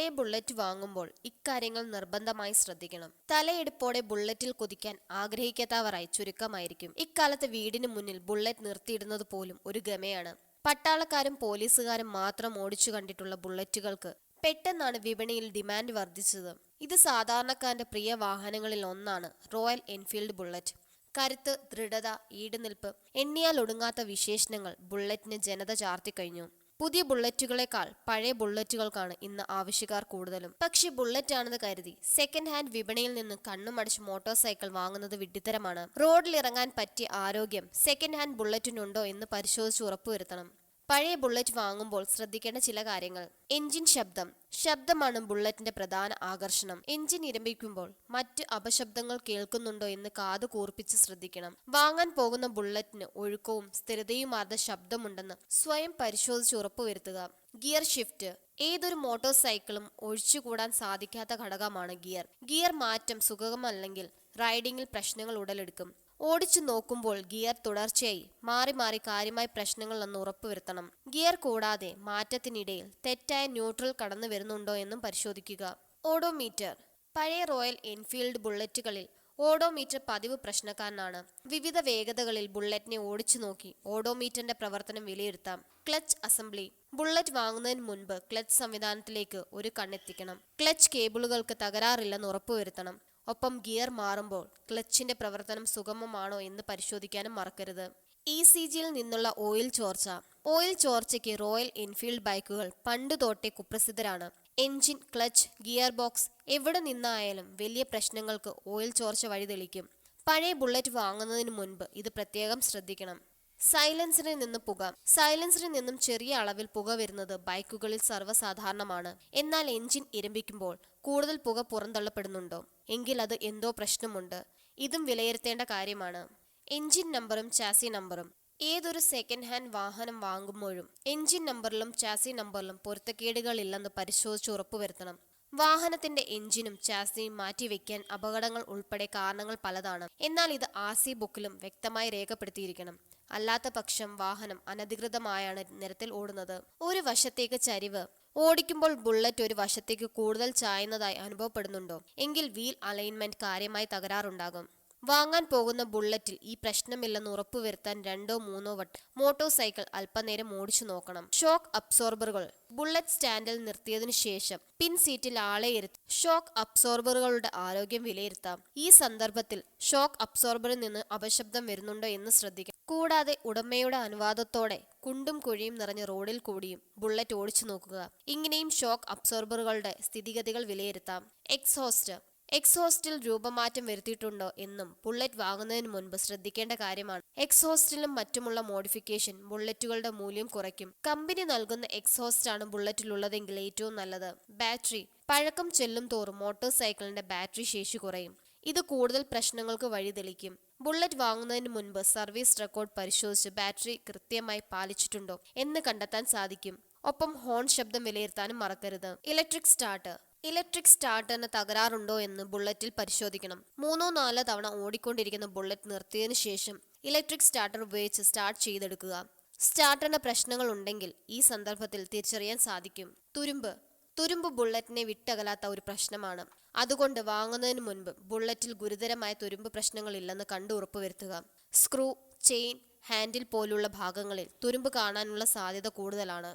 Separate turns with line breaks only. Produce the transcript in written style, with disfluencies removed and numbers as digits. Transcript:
പഴയ ബുള്ളറ്റ് വാങ്ങുമ്പോൾ ഇക്കാര്യങ്ങൾ നിർബന്ധമായി ശ്രദ്ധിക്കണം. തലയെടുപ്പോടെ ബുള്ളറ്റിൽ കുതിക്കാൻ ആഗ്രഹിക്കാത്തവരായി ചുരുക്കമായിരിക്കും. ഇക്കാലത്ത് വീടിന് മുന്നിൽ ബുള്ളറ്റ് നിർത്തിയിടുന്നത് പോലും ഒരു ഗമയാണ്. പട്ടാളക്കാരും പോലീസുകാരും മാത്രം ഓടിച്ചു കണ്ടിട്ടുള്ള ബുള്ളറ്റുകൾക്ക് പെട്ടെന്നാണ് വിപണിയിൽ ഡിമാൻഡ് വർദ്ധിച്ചത്. ഇത് സാധാരണക്കാരന്റെ പ്രിയ വാഹനങ്ങളിൽ ഒന്നാണ് റോയൽ എൻഫീൽഡ് ബുള്ളറ്റ്. കരുത്ത്, ദൃഢത, ഈടുനിൽപ്പ്, എണ്ണിയാൽ ഒടുങ്ങാത്ത വിശേഷണങ്ങൾ ബുള്ളറ്റിന് ജനത ചാർത്തിക്കഴിഞ്ഞു. പുതിയ ബുള്ളറ്റുകളെക്കാൾ പഴയ ബുള്ളറ്റുകൾക്കാണ് ഇന്ന് ആവശ്യക്കാർ കൂടുതലും. പക്ഷെ ബുള്ളറ്റ് ആണെന്ന് കരുതി സെക്കൻഡ് ഹാൻഡ് വിപണിയിൽ നിന്ന് കണ്ണുമടച്ച് മോട്ടോർ സൈക്കിൾ വാങ്ങുന്നത് വിഡ്ഢിത്തരമാണ്. റോഡിലിറങ്ങാൻ പറ്റിയ ആരോഗ്യം സെക്കൻഡ് ഹാൻഡ് ബുള്ളറ്റിനുണ്ടോ എന്ന് പരിശോധിച്ച് ഉറപ്പുവരുത്തണം. പഴയ ബുള്ളറ്റ് വാങ്ങുമ്പോൾ ശ്രദ്ധിക്കേണ്ട ചില കാര്യങ്ങൾ. എഞ്ചിൻ ശബ്ദമാണ് ബുള്ളറ്റിന്റെ പ്രധാന ആകർഷണം. എഞ്ചിൻ ഇരമ്പിക്കുമ്പോൾ മറ്റ് അപശബ്ദങ്ങൾ കേൾക്കുന്നുണ്ടോ എന്ന് കാത് കൂർപ്പിച്ച് ശ്രദ്ധിക്കണം. വാങ്ങാൻ പോകുന്ന ബുള്ളറ്റിന് ഒഴുക്കവും സ്ഥിരതയുമാർന്ന ശബ്ദമുണ്ടെന്ന് സ്വയം പരിശോധിച്ച് ഉറപ്പുവരുത്തുക. ഗിയർ ഷിഫ്റ്റ് ഏതൊരു മോട്ടോർ സൈക്കിളും ഒഴിച്ചുകൂടാൻ സാധിക്കാത്ത ഘടകമാണ് ഗിയർ മാറ്റം സുഗമമല്ലെങ്കിൽ റൈഡിങ്ങിൽ പ്രശ്നങ്ങൾ ഉടലെടുക്കും. ഓടിച്ചു നോക്കുമ്പോൾ ഗിയർ തുടർച്ചയായി മാറി മാറി കാര്യമായ പ്രശ്നങ്ങളെന്ന് ഉറപ്പുവരുത്തണം. ഗിയർ കൂടാതെ മാറ്റത്തിനിടയിൽ തെറ്റായ ന്യൂട്രൽ കടന്നു വരുന്നുണ്ടോ എന്നും പരിശോധിക്കുക. ഓഡോമീറ്റർ പഴയ റോയൽ എൻഫീൽഡ് ബുള്ളറ്റുകളിൽ ഓഡോമീറ്റർ പതിവ് പ്രശ്നക്കാരനാണ്. വിവിധ വേഗതകളിൽ ബുള്ളറ്റിനെ ഓടിച്ചു നോക്കി ഓഡോമീറ്ററിന്റെ പ്രവർത്തനം വിലയിരുത്താം. ക്ലച്ച് അസംബ്ലി ബുള്ളറ്റ് വാങ്ങുന്നതിന് മുൻപ് ക്ലച്ച് സംവിധാനത്തിലേക്ക് ഒരു കണ്ണെത്തിക്കണം. ക്ലച്ച് കേബിളുകൾക്ക് തകരാറില്ലെന്ന് ഉറപ്പുവരുത്തണം. ഒപ്പം ഗിയർ മാറുമ്പോൾ ക്ലച്ചിന്റെ പ്രവർത്തനം സുഗമമാണോ എന്ന് പരിശോധിക്കാനും മറക്കരുത്. ECGയിൽ നിന്നുള്ള ഓയിൽ ചോർച്ചയ്ക്ക് റോയൽ എൻഫീൽഡ് ബൈക്കുകൾ പണ്ട് തൊട്ടേ കുപ്രസിദ്ധരാണ്. എൻജിൻ, ക്ലച്ച്, ഗിയർ ബോക്സ് എവിടെ നിന്നായാലും വലിയ പ്രശ്നങ്ങൾക്ക് ഓയിൽ ചോർച്ച വഴി തെളിക്കും. പഴയ ബുള്ളറ്റ് വാങ്ങുന്നതിന് മുൻപ് ഇത് പ്രത്യേകം ശ്രദ്ധിക്കണം. സൈലൻസറിൽ നിന്നും ചെറിയ അളവിൽ പുക വരുന്നത് ബൈക്കുകളിൽ സർവ്വസാധാരണമാണ്. എന്നാൽ എൻജിൻ ഇരമ്പിക്കുമ്പോൾ കൂടുതൽ പുക പുറന്തള്ളപ്പെടുന്നുണ്ടോ എങ്കിൽ അത് എന്തോ പ്രശ്നമുണ്ട്. ഇതും വിലയിരുത്തേണ്ട കാര്യമാണ്. എൻജിൻ നമ്പറും ചാസി നമ്പറും ഏതൊരു സെക്കൻഡ് ഹാൻഡ് വാഹനം വാങ്ങുമ്പോഴും എൻജിൻ നമ്പറിലും ചാസി നമ്പറിലും പൊരുത്തക്കേടുകളില്ലെന്ന് പരിശോധിച്ച് ഉറപ്പുവരുത്തണം. വാഹനത്തിന്റെ എഞ്ചിനും ചാസിയും മാറ്റിവെക്കാൻ അപകടങ്ങൾ ഉൾപ്പെടെ കാരണങ്ങൾ പലതാണ്. എന്നാൽ ഇത് RC ബുക്കിലും വ്യക്തമായി രേഖപ്പെടുത്തിയിരിക്കണം. അല്ലാത്ത പക്ഷം വാഹനം അനധികൃതമായാണ് നിരത്തിൽ ഓടുന്നത്. ഒരു വശത്തേക്ക് ചരിവ് ഓടിക്കുമ്പോൾ ബുള്ളറ്റ് ഒരു വശത്തേക്ക് കൂടുതൽ ചായുന്നതായി അനുഭവപ്പെടുന്നുണ്ടോ എങ്കിൽ വീൽ അലൈൻമെന്റ് കാര്യമായി തകരാറുണ്ടാകും. വാങ്ങാൻ പോകുന്ന ബുള്ളറ്റിൽ ഈ പ്രശ്നമില്ലെന്ന് ഉറപ്പുവരുത്താൻ 2-3 വട്ടം മോട്ടോർ സൈക്കിൾ അല്പനേരം ഓടിച്ചു നോക്കണം. ഷോക്ക് അബ്സോർബറുകൾ ബുള്ളറ്റ് സ്റ്റാൻഡിൽ നിർത്തിയതിനു ശേഷം പിൻ സീറ്റിൽ ആളെ ഇരുത്തി ഷോക്ക് അബ്സോർബറുകളുടെ ആരോഗ്യം വിലയിരുത്താം. ഈ സന്ദർഭത്തിൽ ഷോക്ക് അബ്സോർബറിൽ നിന്ന് അപശബ്ദം വരുന്നുണ്ടോ എന്ന് ശ്രദ്ധിക്കാം. കൂടാതെ ഉടമയുടെ അനുവാദത്തോടെ കുണ്ടും കുഴിയും നിറഞ്ഞ റോഡിൽ കൂടിയും ബുള്ളറ്റ് ഓടിച്ചു നോക്കുക. ഇങ്ങനെയും ഷോക്ക് അബ്സോർബറുകളുടെ സ്ഥിതിഗതികൾ വിലയിരുത്താം. എക്സോസ്റ്റിൽ രൂപമാറ്റം വരുത്തിയിട്ടുണ്ടോ എന്നും ബുള്ളറ്റ് വാങ്ങുന്നതിന് മുൻപ് ശ്രദ്ധിക്കേണ്ട കാര്യമാണ്. എക്സോസ്റ്റിലും മറ്റുമുള്ള മോഡിഫിക്കേഷൻ ബുള്ളറ്റുകളുടെ മൂല്യം കുറയ്ക്കും. കമ്പനി നൽകുന്ന എക്സോസ്റ്റാണ് ബുള്ളറ്റിലുള്ളതെങ്കിൽ ഏറ്റവും നല്ലത്. ബാറ്ററി പഴക്കം ചെല്ലും തോറും മോട്ടോർ സൈക്കിളിന്റെ ബാറ്ററി ശേഷി കുറയും. ഇത് കൂടുതൽ പ്രശ്നങ്ങൾക്ക് വഴിതെളിക്കും. ബുള്ളറ്റ് വാങ്ങുന്നതിന് മുൻപ് സർവീസ് റെക്കോർഡ് പരിശോധിച്ച് ബാറ്ററി കൃത്യമായി പാലിച്ചിട്ടുണ്ടോ എന്ന് കണ്ടെത്താൻ സാധിക്കും. ഒപ്പം ഹോൺ ശബ്ദം വിലയിരുത്താനും മറക്കരുത്. ഇലക്ട്രിക് സ്റ്റാർട്ടറിന് തകരാറുണ്ടോ എന്ന് ബുള്ളറ്റിൽ പരിശോധിക്കണം. 3-4 തവണ ഓടിക്കൊണ്ടിരിക്കുന്ന ബുള്ളറ്റ് നിർത്തിയതിനു ശേഷം ഇലക്ട്രിക് സ്റ്റാർട്ടർ ഉപയോഗിച്ച് സ്റ്റാർട്ട് ചെയ്തെടുക്കുക. സ്റ്റാർട്ടറിന് പ്രശ്നങ്ങൾ ഉണ്ടെങ്കിൽ ഈ സന്ദർഭത്തിൽ തിരിച്ചറിയാൻ സാധിക്കും. തുരുമ്പ് ബുള്ളറ്റിനെ വിട്ടകലാത്ത ഒരു പ്രശ്നമാണ്. അതുകൊണ്ട് വാങ്ങുന്നതിന് മുൻപ് ബുള്ളറ്റിൽ ഗുരുതരമായ തുരുമ്പ് പ്രശ്നങ്ങൾ ഇല്ലെന്ന് കണ്ടു ഉറപ്പുവരുത്തുക. സ്ക്രൂ, ചെയിൻ, ഹാൻഡിൽ പോലുള്ള ഭാഗങ്ങളിൽ തുരുമ്പ് കാണാനുള്ള സാധ്യത കൂടുതലാണ്.